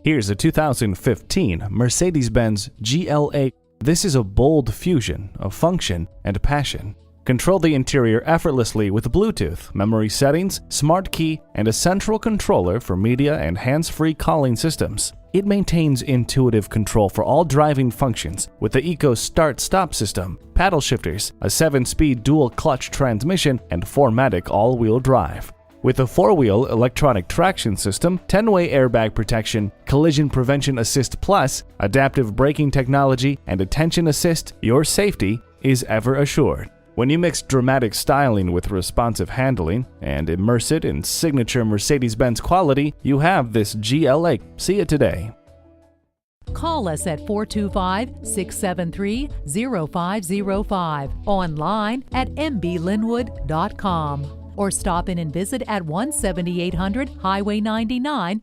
Here's a 2015 Mercedes-Benz GLA. This is a bold fusion of function and passion. Control the interior effortlessly with Bluetooth, memory settings, smart key, and a central controller for media and hands-free calling systems. It maintains intuitive control for all driving functions with the Eco Start-Stop system, paddle shifters, a 7-speed dual-clutch transmission, and 4MATIC all-wheel drive. With a 4-wheel electronic traction system, 10-way airbag protection, collision prevention assist plus, adaptive braking technology, and attention assist, your safety is ever assured. When you mix dramatic styling with responsive handling and immerse it in signature Mercedes-Benz quality, you have this GLA. See it today. Call us at 425-673-0505, online at mblynnwood.com, or stop in and visit at 17800 Highway 99,